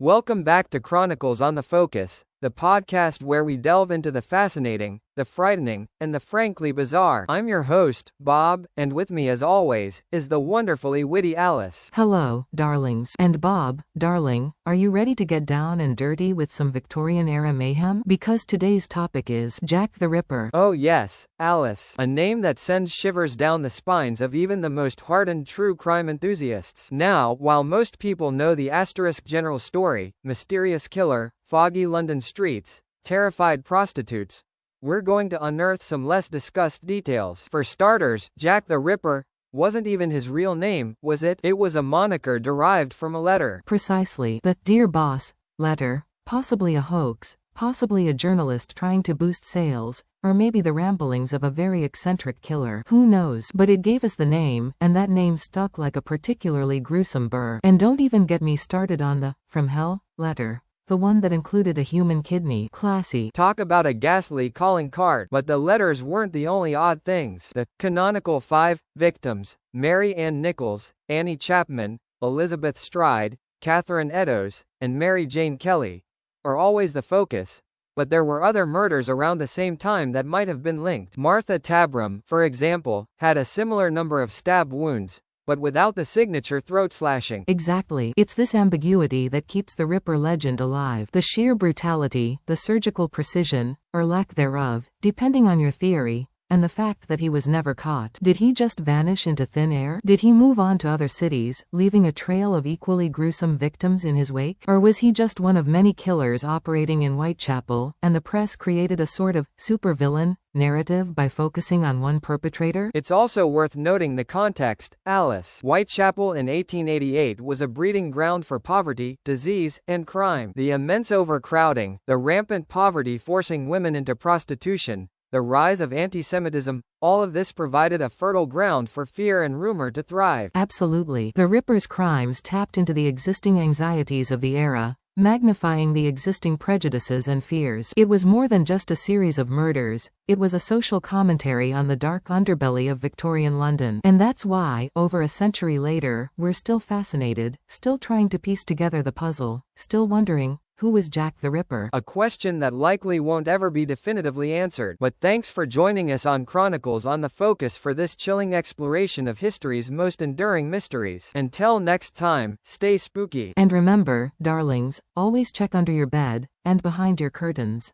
Welcome back to Chronicles on the Focus, the podcast where we delve into the fascinating, the frightening, and the frankly bizarre. I'm your host, Bob, and with me as always, is the wonderfully witty Alice. Hello, darlings. And Bob, darling, are you ready to get down and dirty with some Victorian-era mayhem? Because today's topic is Jack the Ripper. Oh yes, Alice, a name that sends shivers down the spines of even the most hardened true crime enthusiasts. Now, while most people know the asterisk general story, mysterious killer, foggy London streets, terrified prostitutes, we're going to unearth some less discussed details. For starters, Jack the Ripper wasn't even his real name, was it? It was a moniker derived from a letter. Precisely. The "Dear Boss" letter, possibly a hoax, possibly a journalist trying to boost sales, or maybe the ramblings of a very eccentric killer. Who knows? But it gave us the name, and that name stuck like a particularly gruesome burr. And don't even get me started on the "From Hell" letter. The one that included a human kidney. Classy. Talk about a ghastly calling card. But the letters weren't the only odd things. The canonical 5 victims, Mary Ann Nichols, Annie Chapman, Elizabeth Stride, Catherine Eddowes, and Mary Jane Kelly, are always the focus. But there were other murders around the same time that might have been linked. Martha Tabram, for example, had a similar number of stab wounds, but without the signature throat slashing. Exactly. It's this ambiguity that keeps the Ripper legend alive. The sheer brutality, the surgical precision, or lack thereof, depending on your theory, and the fact that he was never caught. Did he just vanish into thin air? Did he move on to other cities, leaving a trail of equally gruesome victims in his wake? Or was he just one of many killers operating in Whitechapel, and the press created a sort of supervillain narrative by focusing on one perpetrator? It's also worth noting the context, Alice. Whitechapel in 1888 was a breeding ground for poverty, disease, and crime. The immense overcrowding, the rampant poverty forcing women into prostitution, the rise of anti-Semitism, all of this provided a fertile ground for fear and rumor to thrive. Absolutely. The Ripper's crimes tapped into the existing anxieties of the era, magnifying the existing prejudices and fears. It was more than just a series of murders, it was a social commentary on the dark underbelly of Victorian London. And that's why, over a century later, we're still fascinated, still trying to piece together the puzzle, still wondering, who was Jack the Ripper? A question that likely won't ever be definitively answered. But thanks for joining us on Chronicles on the Focus for this chilling exploration of history's most enduring mysteries. Until next time, stay spooky. And remember, darlings, always check under your bed, and behind your curtains.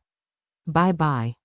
Bye-bye.